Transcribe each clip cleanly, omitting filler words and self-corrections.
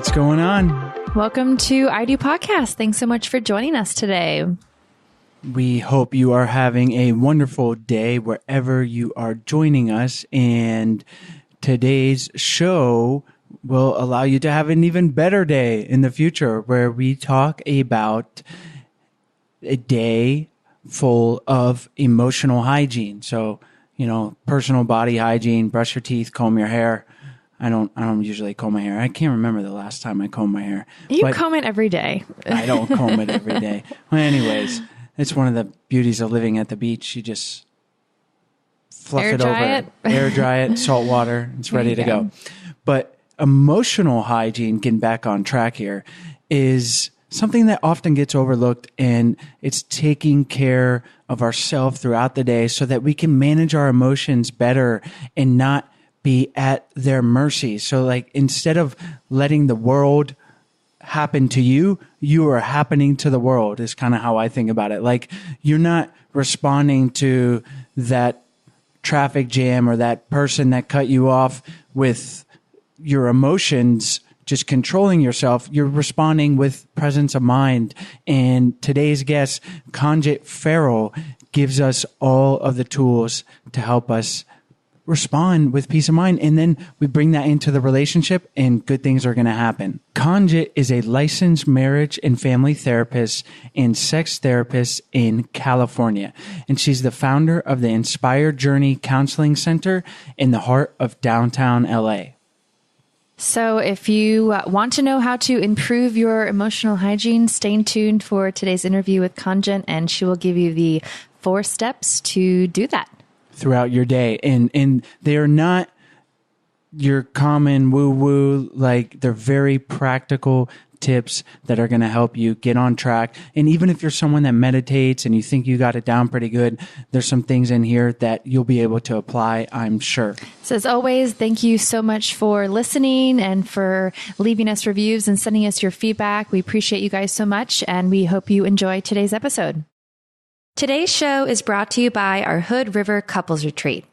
What's going on? Welcome to I Do Podcast. Thanks so much for joining us today. We hope you are having a wonderful day wherever you are joining us. And today's show will allow you to have an even better day in the future, where we talk about a day full of emotional hygiene. So, personal body hygiene, brush your teeth, comb your hair. I don't usually comb my hair. I can't remember the last time I combed my hair. You comb it every day. I don't comb it every day. Well, anyways, it's one of the beauties of living at the beach. You just fluff it over, air dry it, salt water. It's ready to go. But emotional hygiene, getting back on track here, is something that often gets overlooked, and it's taking care of ourselves throughout the day so that we can manage our emotions better and not be at their mercy. So instead of letting the world happen to you, you are happening to the world is kind of how I think about it. Like, you're not responding to that traffic jam or that person that cut you off with your emotions, just controlling yourself. You're responding with presence of mind. And today's guest, Conjit Farrell, gives us all of the tools to help us respond with peace of mind. And then we bring that into the relationship and good things are going to happen. Conjit is a licensed marriage and family therapist and sex therapist in California. And she's the founder of the Inspired Journey Counseling Center in the heart of downtown LA. So if you want to know how to improve your emotional hygiene, stay tuned for today's interview with Conjit, and she will give you the 4 steps to do that throughout your day. And they are not your common woo-woo, they're very practical tips that are going to help you get on track. And even if you're someone that meditates and you think you got it down pretty good, there's some things in here that you'll be able to apply, I'm sure. So as always, thank you so much for listening and for leaving us reviews and sending us your feedback. We appreciate you guys so much, and we hope you enjoy today's episode. Today's show is brought to you by our Hood River Couples Retreat.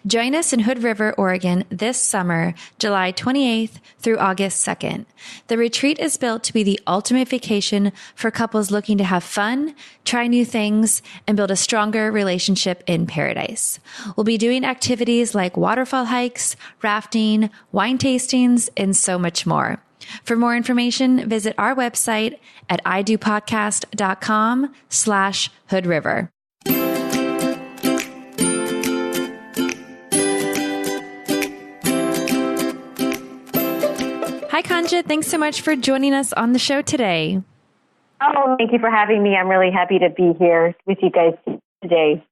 Join us in Hood River, Oregon this summer, July 28th through August 2nd. The retreat is built to be the ultimate vacation for couples looking to have fun, try new things, and build a stronger relationship in paradise. We'll be doing activities like waterfall hikes, rafting, wine tastings, and so much more. For more information, visit our website at idopodcast.com/hoodriver. Hi, Conjit. Thanks so much for joining us on the show today. Oh, thank you for having me. I'm really happy to be here with you guys today.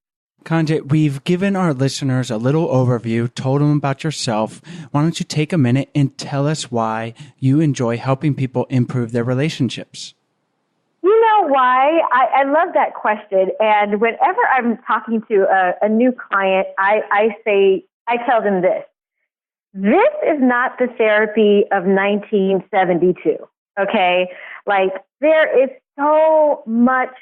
Conjit, we've given our listeners a little overview, told them about yourself. Why don't you take a minute and tell us why you enjoy helping people improve their relationships? You know why? I love that question. And whenever I'm talking to a new client, I tell them this. This is not the therapy of 1972, okay? There is so much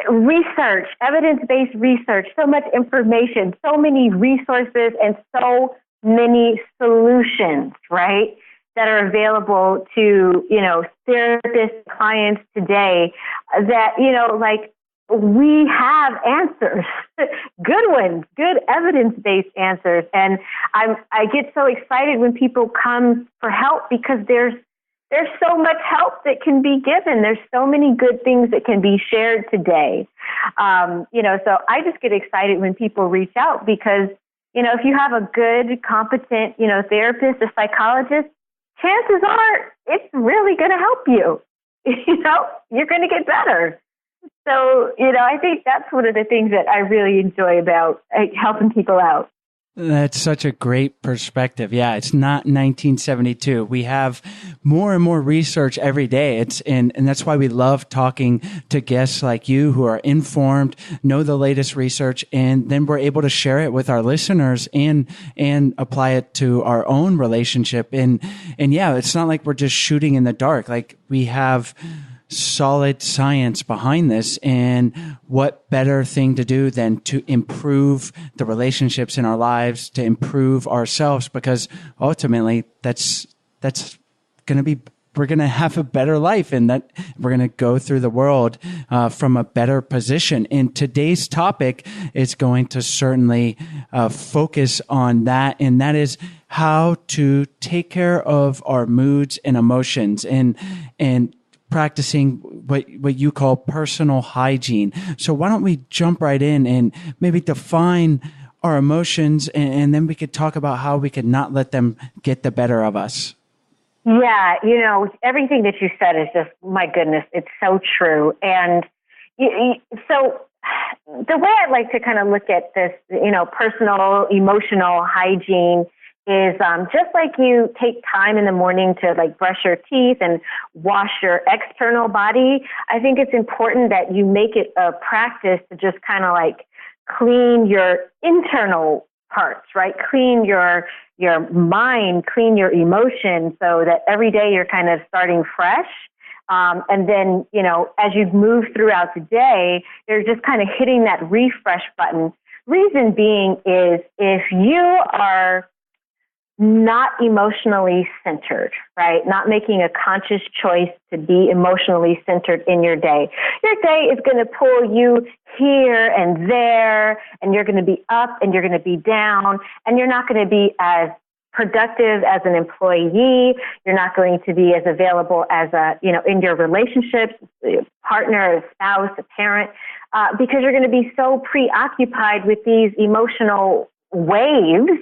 research, evidence-based research, so much information, so many resources, and so many solutions, right, that are available to, therapist clients today that, we have answers, good ones, good evidence-based answers. And I get so excited when people come for help because there's so much help that can be given. There's so many good things that can be shared today. So I just get excited when people reach out because, if you have a good, competent, therapist, a psychologist, chances are it's really going to help you. You're going to get better. So, I think that's one of the things that I really enjoy about helping people out. That's such a great perspective. Yeah, it's not 1972. We have more and more research every day. And that's why we love talking to guests like you who are informed, know the latest research, and then we're able to share it with our listeners and apply it to our own relationship. And yeah, it's not like we're just shooting in the dark. Like, we have solid science behind this, and what better thing to do than to improve the relationships in our lives, to improve ourselves, because ultimately that's we're going to have a better life, and that we're going to go through the world from a better position. And today's topic is going to certainly focus on that, and that is how to take care of our moods and emotions, and practicing what you call personal hygiene. So why don't we jump right in and maybe define our emotions, and then we could talk about how we could not let them get the better of us. Yeah, everything that you said is just, my goodness, it's so true. And so the way I like to kind of look at this, personal, emotional hygiene is just like you take time in the morning to like brush your teeth and wash your external body. I think it's important that you make it a practice to just kind of like clean your internal parts, right? Clean your mind, clean your emotions, so that every day you're kind of starting fresh. And then, as you move throughout the day, you're just kind of hitting that refresh button. Reason being is if you are not emotionally centered, right? Not making a conscious choice to be emotionally centered in your day is going to pull you here and there, and you're going to be up and you're going to be down, and you're not going to be as productive as an employee. You're not going to be as available as in your relationships, a partner, a spouse, a parent, because you're going to be so preoccupied with these emotional waves.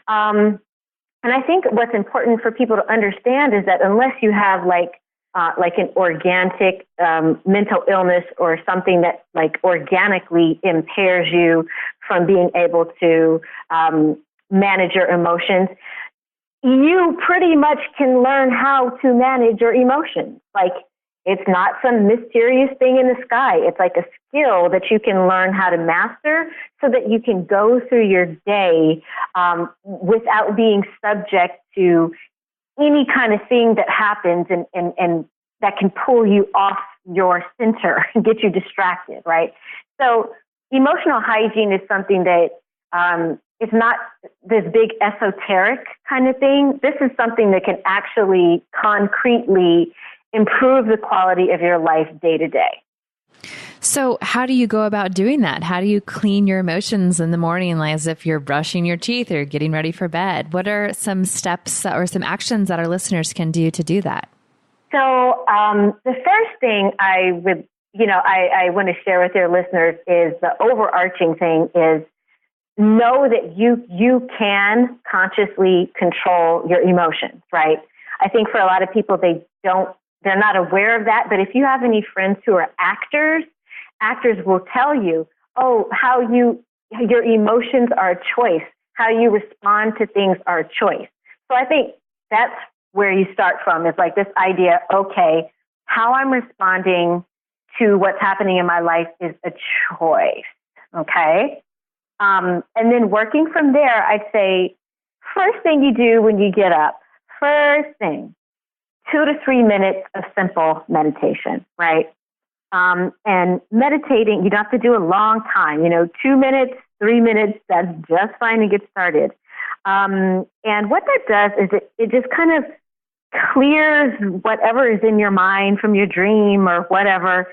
And I think what's important for people to understand is that unless you have like an organic mental illness or something that like organically impairs you from being able to manage your emotions, you pretty much can learn how to manage your emotions. Like, it's not some mysterious thing in the sky. It's like a skill that you can learn how to master so that you can go through your day without being subject to any kind of thing that happens and that can pull you off your center and get you distracted, right? So emotional hygiene is something that it's not this big esoteric kind of thing. This is something that can actually concretely improve the quality of your life day to day. So how do you go about doing that? How do you clean your emotions in the morning, like as if you're brushing your teeth or getting ready for bed? What are some steps or some actions that our listeners can do to do that? So the first thing I want to share with your listeners is the overarching thing is know that you can consciously control your emotions, right? I think for a lot of people, they're not aware of that. But if you have any friends who are actors will tell you, how your emotions are a choice. How you respond to things are a choice. So I think that's where you start from, is like this idea, okay, how I'm responding to what's happening in my life is a choice, okay? And then working from there, I'd say first thing you do when you get up, first thing, 2 to 3 minutes of simple meditation, right? And meditating, you don't have to do a long time, 2 minutes, 3 minutes, that's just fine to get started. And what that does is it just kind of clears whatever is in your mind from your dream or whatever,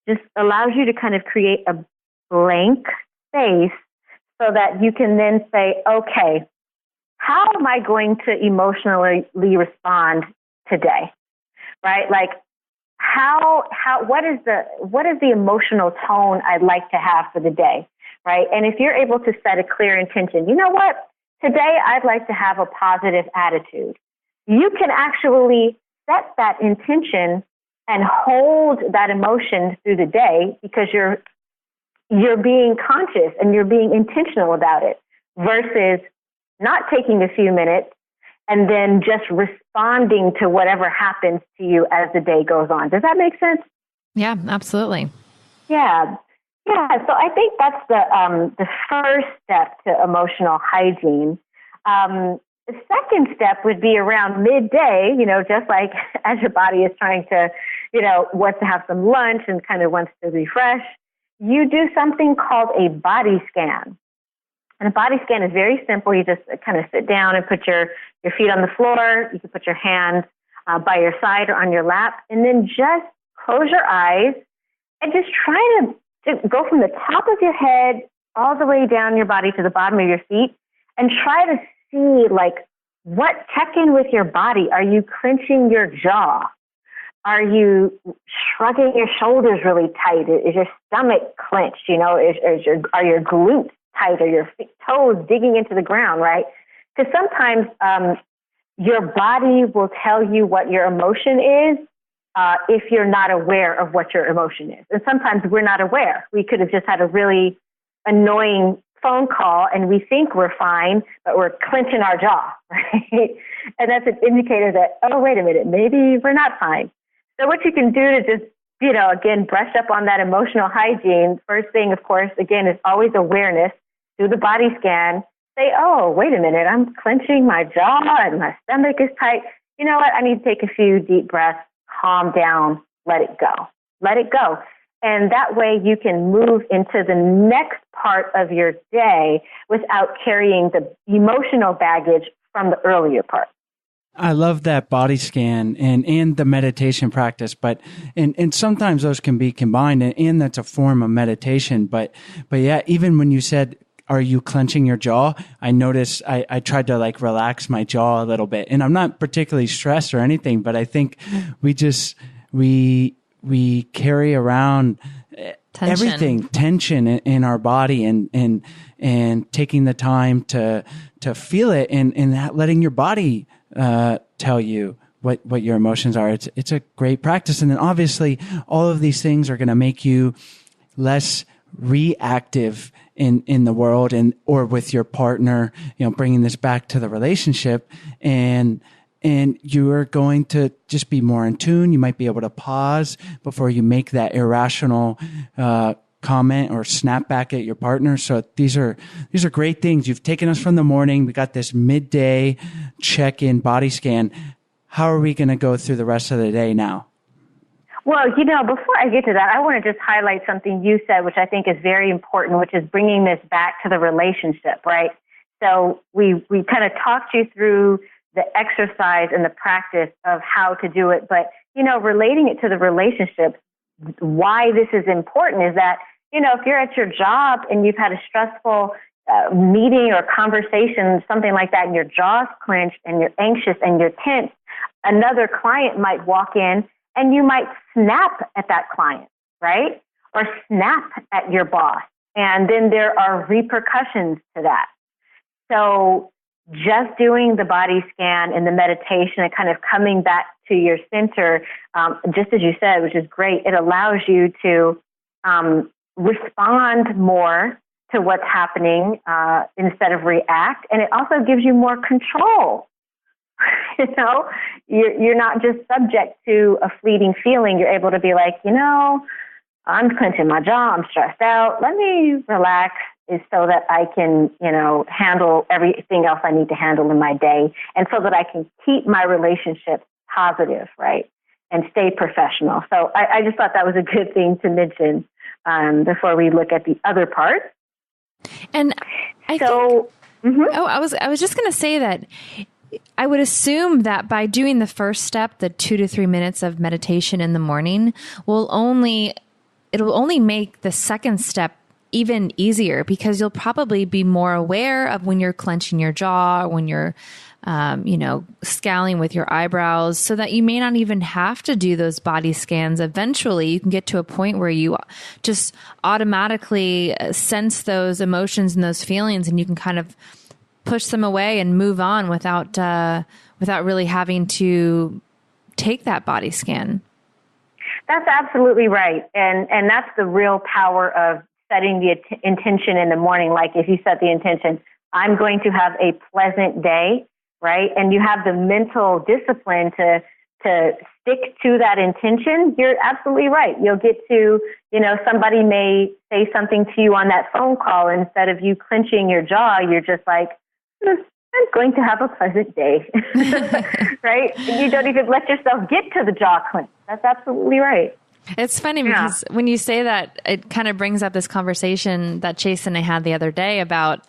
just allows you to kind of create a blank space so that you can then say, okay, how am I going to emotionally respond today, right? Like, what is the emotional tone I'd like to have for the day, right? And if you're able to set a clear intention, you know what? Today I'd like to have a positive attitude. You can actually set that intention and hold that emotion through the day because you're being conscious and you're being intentional about it versus not taking a few minutes and then just responding to whatever happens to you as the day goes on. Does that make sense? Yeah, absolutely. Yeah. So I think that's the first step to emotional hygiene. The second step would be around midday, just like as your body is trying to, wants to have some lunch and kind of wants to refresh, you do something called a body scan. And a body scan is very simple. You just kind of sit down and put your feet on the floor. You can put your hands by your side or on your lap. And then just close your eyes and just try to go from the top of your head all the way down your body to the bottom of your feet, and try to see, like, check in with your body. Are you clenching your jaw? Are you shrugging your shoulders really tight? Is your stomach clenched? Are your glutes tight? Are your toes digging into the ground, right? Because sometimes your body will tell you what your emotion is if you're not aware of what your emotion is. And sometimes we're not aware. We could have just had a really annoying phone call and we think we're fine, but we're clenching our jaw, right? And that's an indicator that, oh, wait a minute, maybe we're not fine. So what you can do to just, again, brush up on that emotional hygiene, first thing, of course, again, is always awareness. Do the body scan. Say, oh, wait a minute, I'm clenching my jaw and my stomach is tight. You know what? I need to take a few deep breaths, calm down, let it go. Let it go. And that way you can move into the next part of your day without carrying the emotional baggage from the earlier part. I love that body scan and the meditation practice, but and sometimes those can be combined, and that's a form of meditation. But yeah, even when you said, are you clenching your jaw? I noticed I tried to like relax my jaw a little bit, and I'm not particularly stressed or anything, but I think we carry around tension in our body, and taking the time to feel it and letting your body tell you what your emotions are. It's a great practice. And then obviously all of these things are going to make you less reactive in the world or with your partner, bringing this back to the relationship, and you are going to just be more in tune. You might be able to pause before you make that irrational comment or snap back at your partner. So these are great things. You've taken us from the morning. We got this midday check-in body scan. How are we going to go through the rest of the day now? Well, before I get to that, I want to just highlight something you said, which I think is very important, which is bringing this back to the relationship, right? So we kind of talked you through the exercise and the practice of how to do it. But, relating it to the relationship, why this is important is that, if you're at your job and you've had a stressful meeting or conversation, something like that, and your jaw's clenched and you're anxious and you're tense, another client might walk in and you might snap at that client, right? Or snap at your boss. And then there are repercussions to that. So just doing the body scan and the meditation and kind of coming back to your center, just as you said, which is great, it allows you to respond more to what's happening instead of react. And it also gives you more control. You're not just subject to a fleeting feeling. You're able to be like, I'm clenching my jaw, I'm stressed out. Let me relax, is so that I can, handle everything else I need to handle in my day, and so that I can keep my relationship positive, right, and stay professional. So I just thought that was a good thing to mention before we look at the other part. And I was just going to say that I would assume that by doing the first step, the 2 to 3 minutes of meditation in the morning, it'll only make the second step even easier, because you'll probably be more aware of when you're clenching your jaw, or when you're, scowling with your eyebrows, so that you may not even have to do those body scans. Eventually, you can get to a point where you just automatically sense those emotions and those feelings, and you can kind of push them away and move on without really having to take that body scan. That's absolutely right. And that's the real power of setting the intention in the morning. Like if you set the intention, I'm going to have a pleasant day, right? And you have the mental discipline to stick to that intention, you're absolutely right. You'll get to, somebody may say something to you on that phone call. Instead of you clenching your jaw, you're just like, I'm going to have a pleasant day, right? And you don't even let yourself get to the jaw clench. That's absolutely right. It's funny because when you say that, it kind of brings up this conversation that Chase and I had the other day about,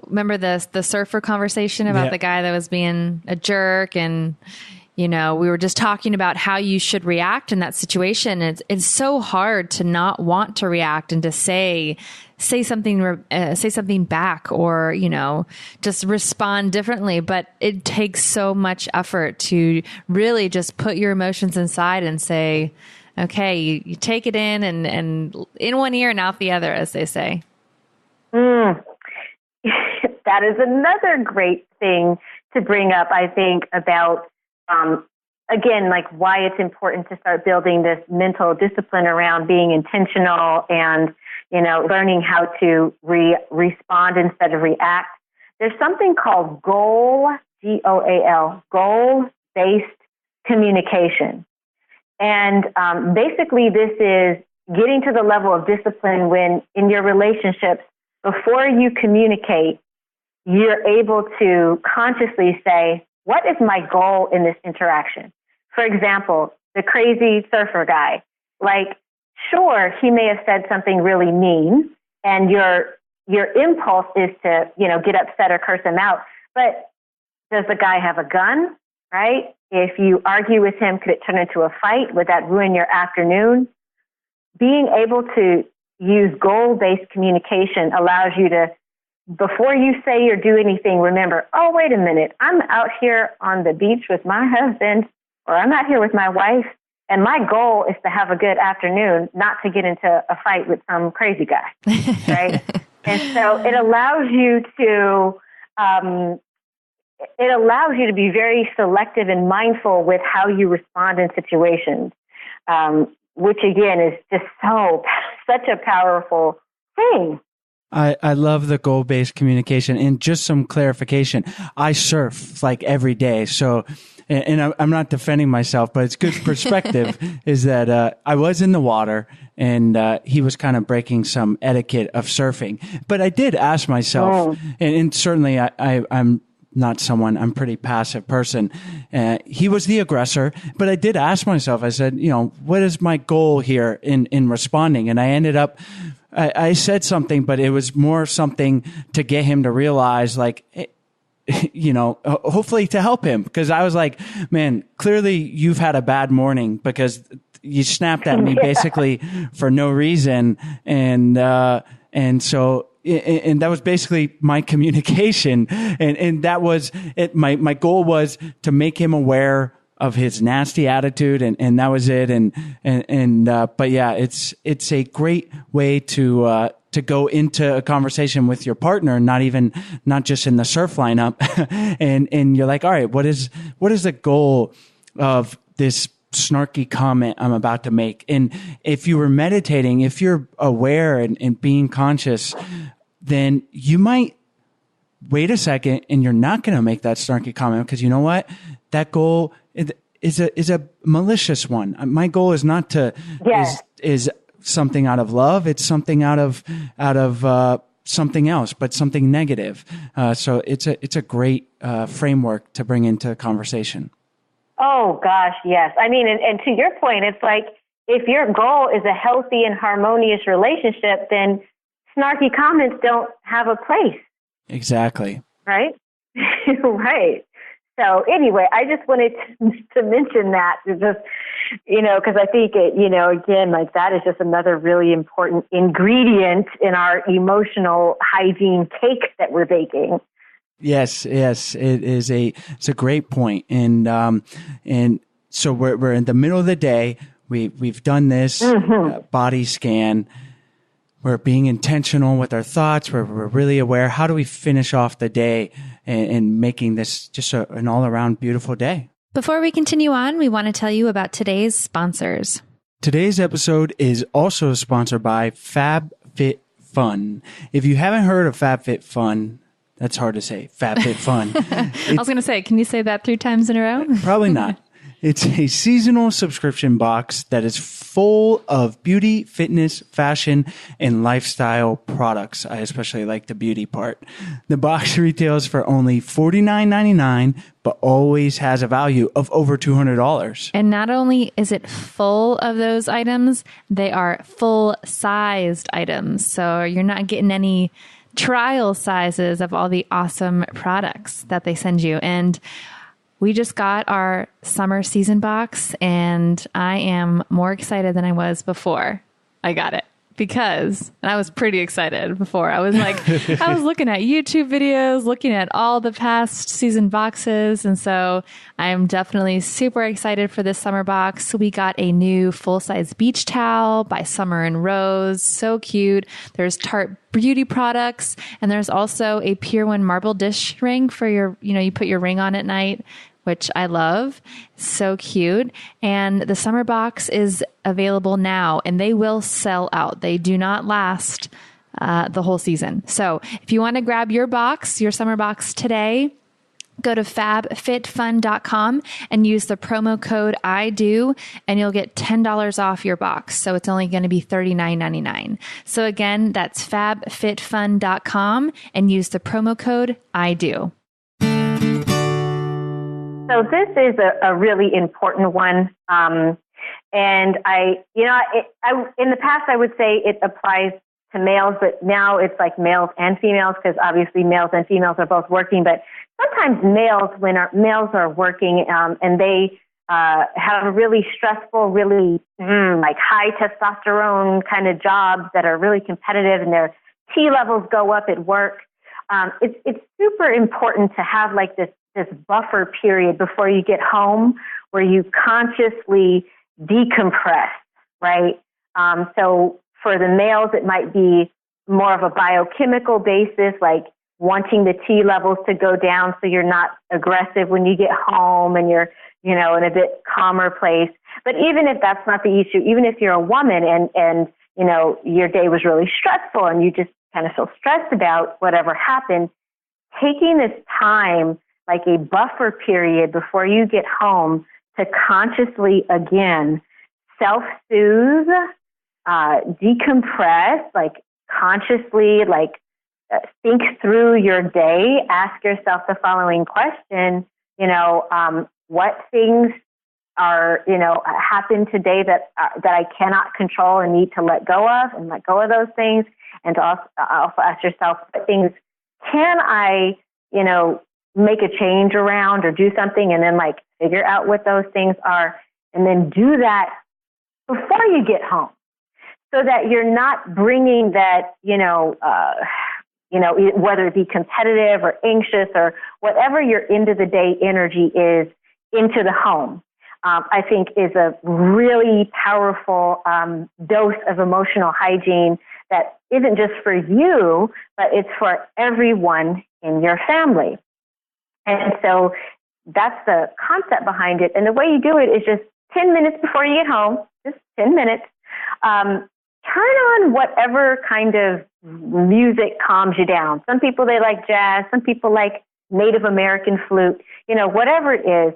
remember the surfer conversation about the guy that was being a jerk, and we were just talking about how you should react in that situation. It's so hard to not want to react and to say something back, or, just respond differently. But it takes so much effort to really just put your emotions inside and say, okay, you take it in and in one ear and out the other, as they say. That is another great thing to bring up, I think, about, again, like why it's important to start building this mental discipline around being intentional and, learning how to respond instead of react. There's something called GOAL, goal-based communication. And basically, this is getting to the level of discipline when in your relationships, before you communicate, you're able to consciously say, what is my goal in this interaction? For example, the crazy surfer guy, sure, he may have said something really mean, and your impulse is to, get upset or curse him out. But does the guy have a gun, right? If you argue with him, could it turn into a fight? Would that ruin your afternoon? Being able to use goal-based communication allows you to, before you say or do anything, remember, oh, wait a minute, I'm out here on the beach with my husband, or I'm out here with my wife, and my goal is to have a good afternoon, not to get into a fight with some crazy guy, right? And so it allows you to be very selective and mindful with how you respond in situations, which again is just such a powerful thing. I love the goal-based communication. And just some clarification, I surf every day. So, and I'm not defending myself, but it's good perspective is that I was in the water and he was kind of breaking some etiquette of surfing. But I did ask myself, and certainly I'm not someone, I'm a pretty passive person. He was the aggressor, but I did ask myself, I said, what is my goal here in responding? And I ended up, I said something, but it was more something to get him to realize, hopefully to help him. Because I was like, man, clearly you've had a bad morning because you snapped at me basically for no reason. And so, and that was basically my communication. And that was it. My goal was to make him aware of his nasty attitude, and that was it. But yeah, it's a great way to go into a conversation with your partner, not just in the surf lineup. and you're like, all right, what is the goal of this snarky comment I'm about to make? And if you were meditating, if you're aware and being conscious, then you might wait a second and you're not going to make that snarky comment, because you know what? That goal is a malicious one. My goal is not to, is something out of love. It's something out of something else, but something negative. So it's a great framework to bring into conversation. Oh gosh, yes. I mean, and to your point, it's like if your goal is a healthy and harmonious relationship, then snarky comments don't have a place. Exactly. Right? Right. So anyway, I just wanted to mention that, just, because I think it, again, that is just another really important ingredient in our emotional hygiene cake that we're baking. Yes, it is it's a great point. And so we're in the middle of the day. We've done this body scan. We're being intentional with our thoughts. We're really aware. How do we finish off the day and making this just an all-around beautiful day? Before we continue on, we want to tell you about today's sponsors. Today's episode is also sponsored by FabFitFun. If you haven't heard of FabFitFun, that's hard to say, FabFitFun. I was going to say, can you say that 3 times in a row? Probably not. It's a seasonal subscription box that is full of beauty, fitness, fashion, and lifestyle products. I especially like the beauty part. The box retails for only $49.99, but always has a value of over $200. And not only is it full of those items, they are full-sized items. So you're not getting any trial sizes of all the awesome products that they send you. And we just got our summer season box, and I am more excited than I was before I got it. And I was pretty excited before. I was I was looking at YouTube videos, looking at all the past season boxes. And so I am definitely super excited for this summer box. We got a new full-size beach towel by Summer and Rose. So cute. There's Tarte beauty products. And there's also a Pier 1 marble dish ring for your, you put your ring on at night, which I love. So cute. And the summer box is available now, and they will sell out. They do not last the whole season. So if you want to grab your summer box today, go to FabFitFun.com and use the promo code IDO, and you'll get $10 off your box. So it's only going to be $39.99. So again, that's FabFitFun.com and use the promo code IDO. So this is a really important one. And in the past, I would say it applies to males, but now it's like males and females, because obviously males and females are both working. But sometimes males are working and they have a really stressful, really like high testosterone kind of jobs that are really competitive, and their T levels go up at work. It's super important to have like this buffer period before you get home where you consciously decompress, right? So for the males, it might be more of a biochemical basis, like wanting the T levels to go down so you're not aggressive when you get home and you're, in a bit calmer place. But even if that's not the issue, even if you're a woman and your day was really stressful and you just kind of feel stressed about whatever happened, taking this time, like a buffer period before you get home, to consciously, again, self-soothe, decompress, like consciously, think through your day, ask yourself the following question, what things are, happen today that I cannot control and need to let go of, and let go of those things. And also ask yourself, what things can I, make a change around or do something, and then figure out what those things are, and then do that before you get home, so that you're not bringing that, whether it be competitive or anxious or whatever your end of the day energy is, into the home. I think is a really powerful dose of emotional hygiene that isn't just for you, but it's for everyone in your family. And so that's the concept behind it. And the way you do it is just 10 minutes before you get home, just 10 minutes. Turn on whatever kind of music calms you down. Some people, they like jazz. Some people like Native American flute. Whatever it is,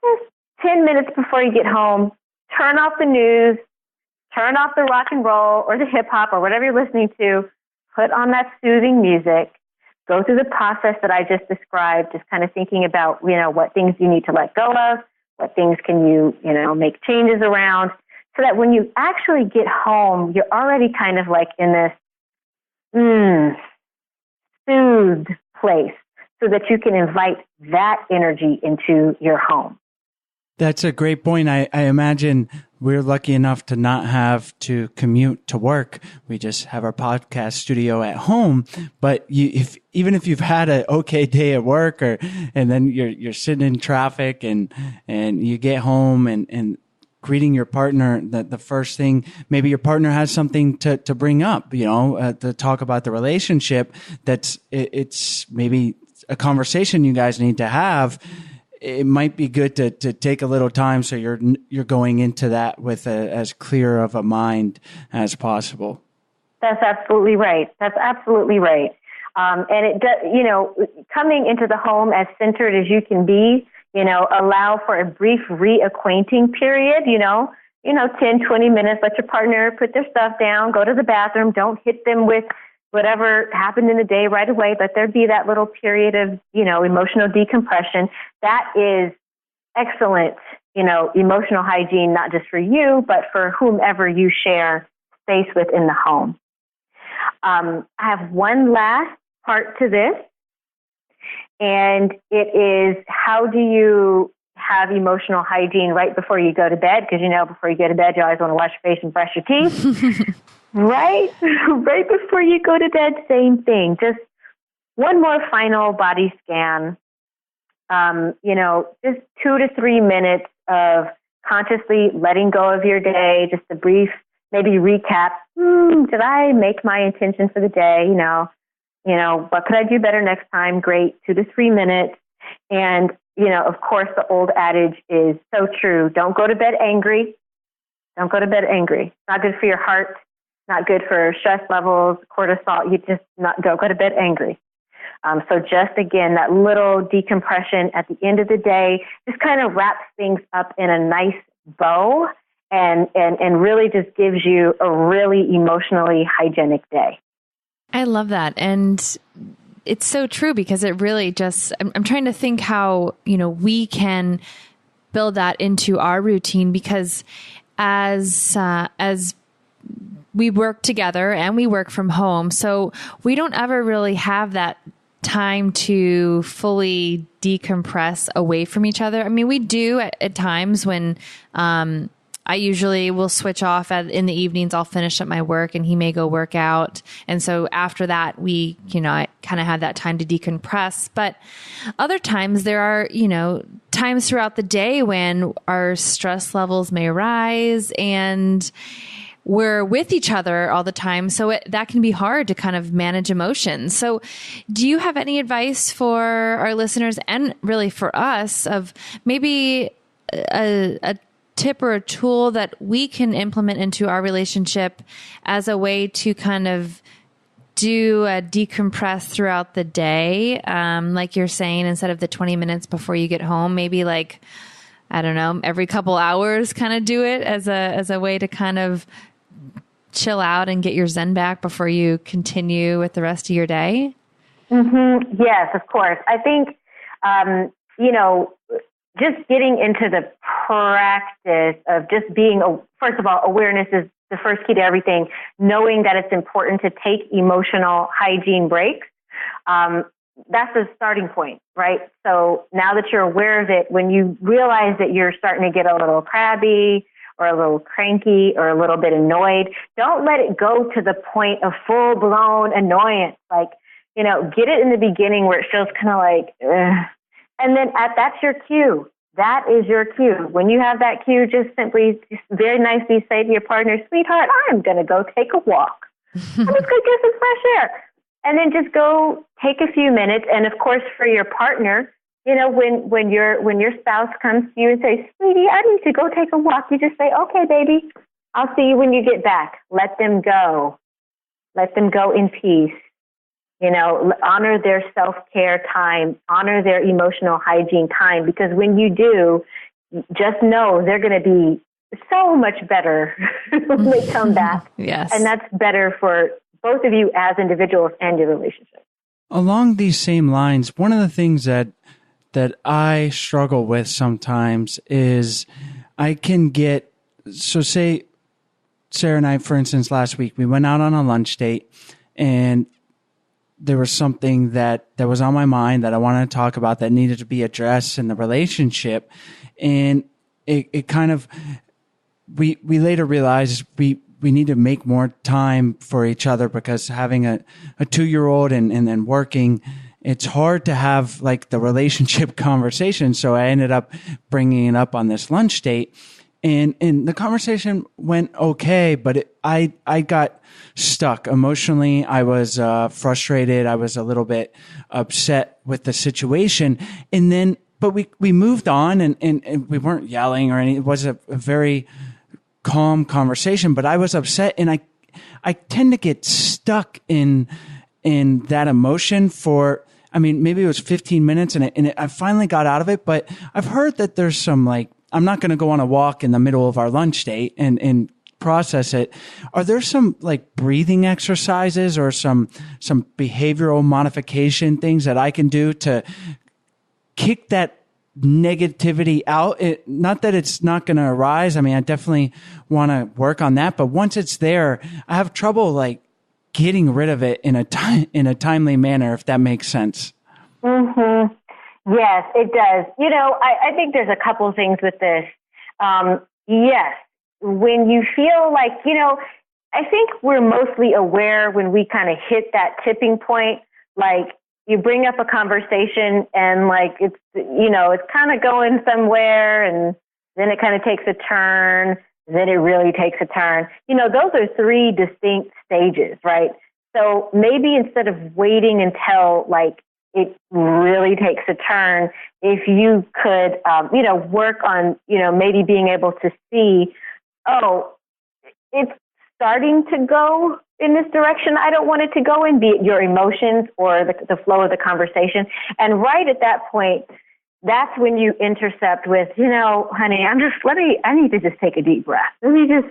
just 10 minutes before you get home, turn off the news, turn off the rock and roll or the hip hop or whatever you're listening to, put on that soothing music. Go through the process that I just described, just kind of thinking about, what things you need to let go of, what things can you, make changes around, so that when you actually get home, you're already kind of in this soothed place, so that you can invite that energy into your home. That's a great point. I imagine we're lucky enough to not have to commute to work. We just have our podcast studio at home. But even if you've had an okay day at work, and then you're sitting in traffic and you get home and greeting your partner, the first thing, maybe your partner has something to bring up, to talk about the relationship. It's maybe a conversation you guys need to have. It might be good to take a little time so you're going into that with as clear of a mind as possible. That's absolutely right. And it does, coming into the home as centered as you can be, allow for a brief reacquainting period, 10, 20 minutes, let your partner put their stuff down, go to the bathroom, don't hit them with whatever happened in the day right away, but there'd be that little period of, emotional decompression. That is excellent, emotional hygiene, not just for you, but for whomever you share space with in the home. I have one last part to this, And it is, how do you have emotional hygiene right before you go to bed? Because, before you go to bed, you always want to wash your face and brush your teeth. Right? Right before you go to bed, same thing. Just one more final body scan. Just 2 to 3 minutes of consciously letting go of your day, just a brief, maybe recap. Did I make my intention for the day? What could I do better next time? Great. 2 to 3 minutes. And, of course, the old adage is so true. Don't go to bed angry. Don't go to bed angry. It's not good for your heart. Not good for stress levels, cortisol. You just don't go to bed angry. So just, again, that little decompression at the end of the day just kind of wraps things up in a nice bow and really just gives you a really emotionally hygienic day. I love that. And it's so true, because it really just, I'm trying to think how, we can build that into our routine, because as we work together and we work from home, so we don't ever really have that time to fully decompress away from each other. I mean, we do at times when I usually will switch off in the evenings. I'll finish up my work and he may go work out. And so after that, we, I kind of have that time to decompress. But other times there are, times throughout the day when our stress levels may rise and we're with each other all the time. So that can be hard to kind of manage emotions. So do you have any advice for our listeners and really for us of maybe a tip or a tool that we can implement into our relationship as a way to kind of do a decompress throughout the day? Like you're saying, instead of the 20 minutes before you get home, maybe like, I don't know, every couple hours kind of do it as a way to kind of chill out and get your zen back before you continue with the rest of your day? Mm-hmm. Yes, of course. I think, just getting into the practice of just being, first of all, awareness is the first key to everything. Knowing that it's important to take emotional hygiene breaks. That's the starting point, right? So now that you're aware of it, when you realize that you're starting to get a little crabby or a little cranky or a little bit annoyed, don't let it go to the point of full-blown annoyance. Like, get it in the beginning where it feels kind of like, ugh. And then that's your cue. That is your cue. When you have that cue, just very nicely say to your partner, sweetheart, I'm going to go take a walk. I'm just going to get some fresh air. And then just go take a few minutes. And of course, for your partner, when your spouse comes to you and says, sweetie, I need to go take a walk, you just say, okay, baby, I'll see you when you get back. Let them go. Let them go in peace. Honor their self-care time, honor their emotional hygiene time, because when you do, just know they're going to be so much better when they come back. Yes. And that's better for both of you as individuals and your relationship. Along these same lines, one of the things that I struggle with sometimes is I can get, so say Sarah and I, for instance, last week, we went out on a lunch date and there was something that was on my mind that I wanted to talk about that needed to be addressed in the relationship. And it kind of, we later realized we need to make more time for each other, because having a 2-year-old and then working, it's hard to have like the relationship conversation. So I ended up bringing it up on this lunch date. And the conversation went okay, but I got stuck emotionally. I was frustrated. I was a little bit upset with the situation. And then, but we moved on and we weren't yelling or anything. It was a very calm conversation, but I was upset, and I tend to get stuck in that emotion for, maybe it was 15 minutes and I finally got out of it. But I've heard that there's some I'm not going to go on a walk in the middle of our lunch date and process it. Are there some breathing exercises or some behavioral modification things that I can do to kick that negativity out? Not that it's not going to arise. I definitely want to work on that, but once it's there, I have trouble getting rid of it in a timely manner, if that makes sense. Mm-hmm. Yes, it does. I think there's a couple things with this. Yes, when you feel like, I think we're mostly aware when we kind of hit that tipping point, like you bring up a conversation and like it's kind of going somewhere and then it kind of takes a turn, then it really takes a turn. Those are three distinct stages, right? So maybe instead of waiting until like it really takes a turn, if you could, work on, maybe being able to see, oh, it's starting to go in this direction I don't want it to go in, be it your emotions or the flow of the conversation. And right at that point, that's when you intercept with, honey, I need to just take a deep breath. Let me just,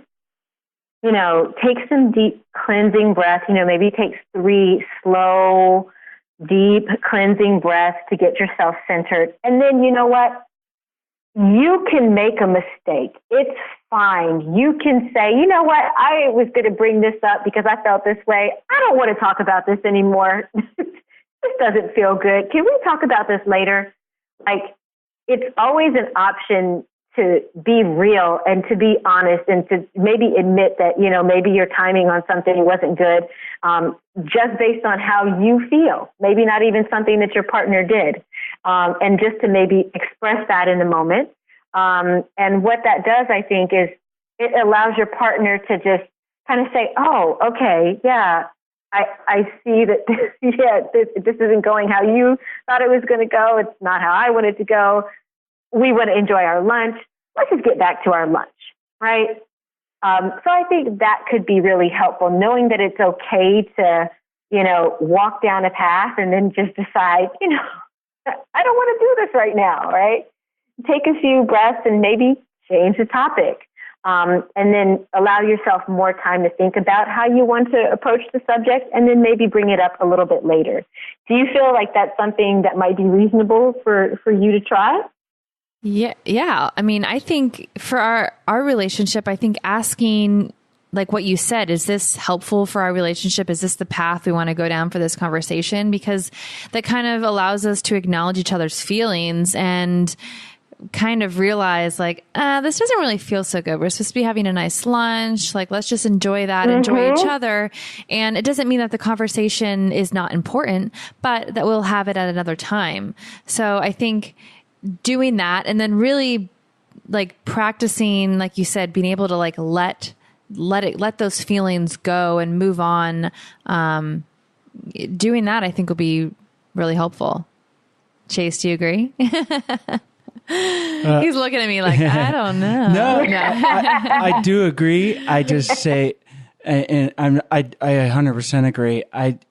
take some deep cleansing breaths, maybe take 3 slow, deep cleansing breaths to get yourself centered. And then you know what? You can make a mistake. It's fine. You can say, you know what? I was going to bring this up because I felt this way. I don't want to talk about this anymore. This doesn't feel good. Can we talk about this later? Like, it's always an option to be real and to be honest and to maybe admit that, maybe your timing on something wasn't good, just based on how you feel, maybe not even something that your partner did, and just to maybe express that in the moment. And what that does, I think, is it allows your partner to just kind of say, oh, okay, yeah, I see that, this isn't going how you thought it was going to go. It's not how I wanted to go. We want to enjoy our lunch. Let's just get back to our lunch, right? So I think that could be really helpful, knowing that it's okay to, walk down a path and then just decide, I don't want to do this right now, right? Take a few breaths and maybe change the topic. And then allow yourself more time to think about how you want to approach the subject and then maybe bring it up a little bit later. Do you feel like that's something that might be reasonable for you to try? Yeah. I mean, I think for our relationship, I think asking, like what you said, is this helpful for our relationship? Is this the path we want to go down for this conversation? Because that kind of allows us to acknowledge each other's feelings and kind of realize like, this doesn't really feel so good. We're supposed to be having a nice lunch. Like, let's just enjoy that, enjoy each other. And it doesn't mean that the conversation is not important, but that we'll have it at another time. So I think doing that and then really like practicing, like you said, being able to like let those feelings go and move on. Doing that, I think, will be really helpful. Chase, do you agree? He's looking at me like, I don't know. No. I do agree. I just say, and I 100% agree.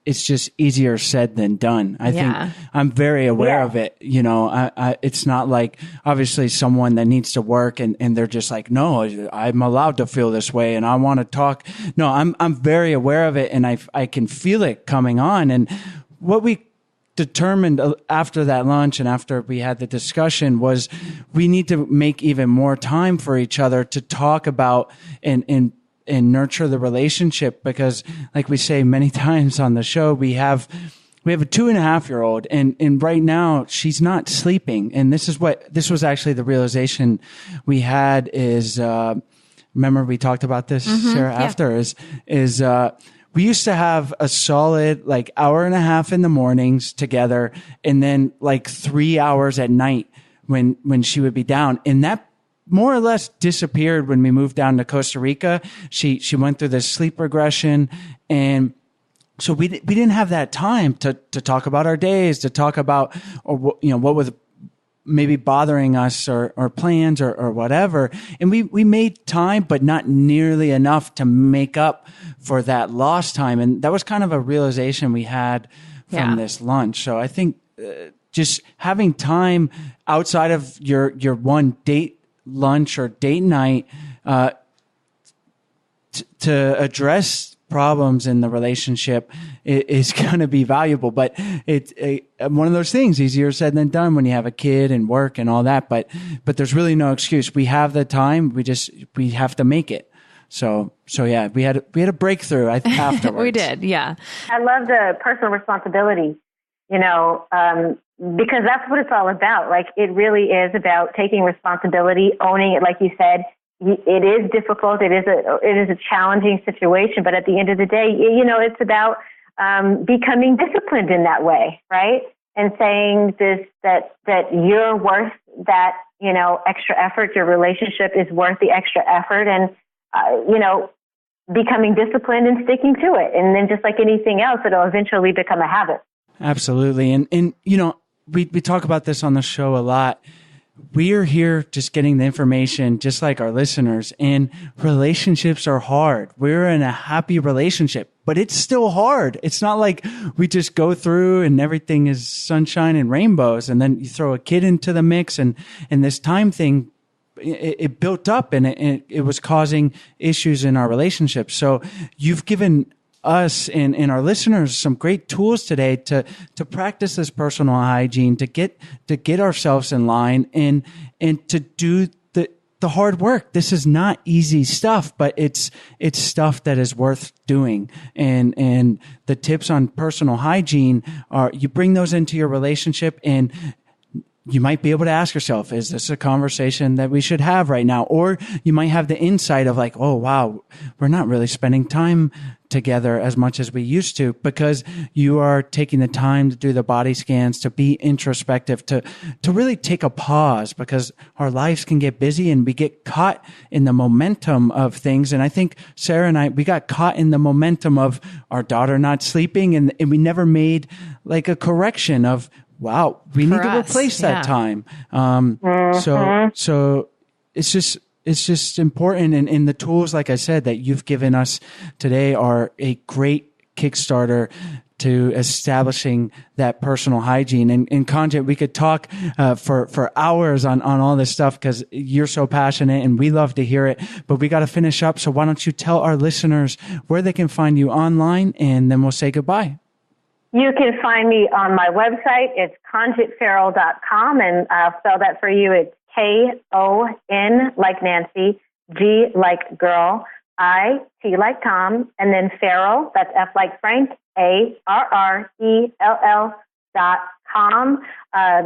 It's just easier said than done. I think I'm very aware of it. It's not like obviously someone that needs to work and they're just like, no, I'm allowed to feel this way and I want to talk. No, I'm very aware of it and I can feel it coming on. And what we determined after that lunch and after we had the discussion was we need to make even more time for each other to talk about and nurture the relationship, because like we say many times on the show, we have a 2.5-year-old and right now she's not sleeping. And this was actually the realization we had is, remember we talked about this, Sarah, after is we used to have a solid like hour and a half in the mornings together and then like 3 hours at night when she would be down. And that more or less disappeared when we moved down to Costa Rica. She went through this sleep regression. And so we didn't have that time to talk about our days, to talk about, or what was maybe bothering us or plans or whatever. And we made time, but not nearly enough to make up for that lost time. And that was kind of a realization we had from this lunch. So I think just having time outside of your one date lunch or date night to address problems in the relationship is going to be valuable. But it's one of those things, easier said than done when you have a kid and work and all that. But there's really no excuse. We have the time. We have to make it. So yeah, we had a breakthrough afterwards. We did. Yeah. I love the personal responsibility. because that's what it's all about. Like, it really is about taking responsibility, owning it. Like you said, it is difficult. It is a challenging situation, but at the end of the day, it's about becoming disciplined in that way, right? And saying that you're worth that, extra effort. Your relationship is worth the extra effort, and becoming disciplined and sticking to it. And then, just like anything else, it'll eventually become a habit. Absolutely. And we talk about this on the show a lot. We are here just getting the information, just like our listeners, and relationships are hard. We're in a happy relationship, but it's still hard. It's not like we just go through and everything is sunshine and rainbows, and then you throw a kid into the mix, and this time thing, it built up, and it was causing issues in our relationship. So you've given us and our listeners some great tools today to practice this personal hygiene, to get ourselves in line and to do the hard work. This is not easy stuff, but it's stuff that is worth doing. And the tips on personal hygiene are, you bring those into your relationship, and you might be able to ask yourself, is this a conversation that we should have right now? Or you might have the insight of like, oh, wow, we're not really spending time together as much as we used to, because you are taking the time to do the body scans, to be introspective, to really take a pause, because our lives can get busy and we get caught in the momentum of things. And I think Sarah and I, we got caught in the momentum of our daughter not sleeping, and we never made like a correction of, wow, we need to replace that time. So it's just important. And the tools, like I said, that you've given us today are a great Kickstarter to establishing that personal hygiene. And Conjit, we could talk for hours on all this stuff, because you're so passionate and we love to hear it, but we got to finish up. So why don't you tell our listeners where they can find you online, and then we'll say goodbye. You can find me on my website. It's conjitfarrell.com, and I'll spell that for you. It's K-O-N like Nancy, G like girl, I-T like Tom, and then Farrell, that's F like Frank, ARRELL.com.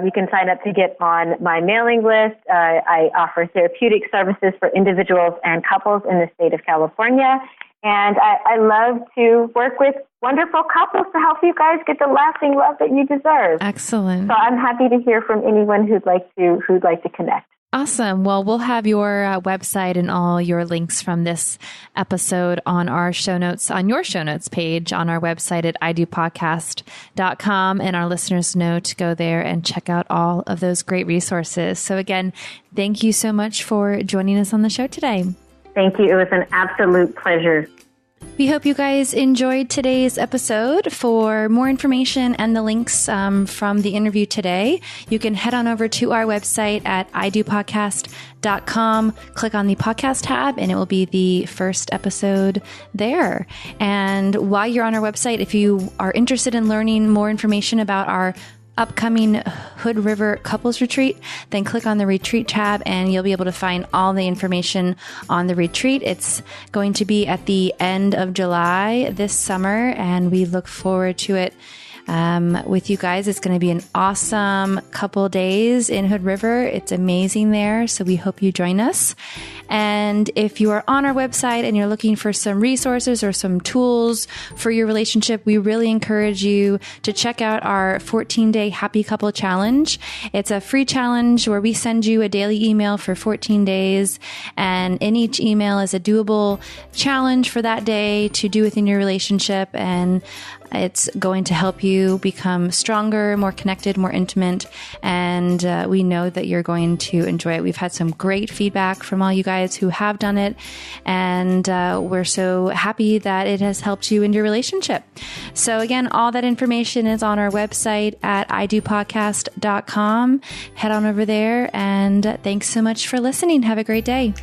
You can sign up to get on my mailing list. I offer therapeutic services for individuals and couples in the state of California. And I love to work with wonderful couples to help you guys get the lasting love that you deserve. Excellent. So I'm happy to hear from anyone who'd like to connect. Awesome. Well, we'll have your website and all your links from this episode on our show notes, on your show notes page on our website at idopodcast.com. And our listeners know to go there and check out all of those great resources. So again, thank you so much for joining us on the show today. Thank you. It was an absolute pleasure. We hope you guys enjoyed today's episode. For more information and the links from the interview today, you can head on over to our website at idopodcast.com, click on the podcast tab, and it will be the first episode there. And while you're on our website, if you are interested in learning more information about our upcoming Hood River Couples Retreat, then click on the retreat tab and you'll be able to find all the information on the retreat. It's going to be at the end of July this summer, and we look forward to it with you guys. It's going to be an awesome couple days in Hood River. It's amazing there. So we hope you join us. And if you are on our website and you're looking for some resources or some tools for your relationship, we really encourage you to check out our 14-day Happy Couple Challenge. It's a free challenge where we send you a daily email for 14 days. And in each email is a doable challenge for that day to do within your relationship. And it's going to help you become stronger, more connected, more intimate, and we know that you're going to enjoy it. We've had some great feedback from all you guys who have done it, and we're so happy that it has helped you in your relationship. So again, all that information is on our website at idopodcast.com. Head on over there, and thanks so much for listening. Have a great day.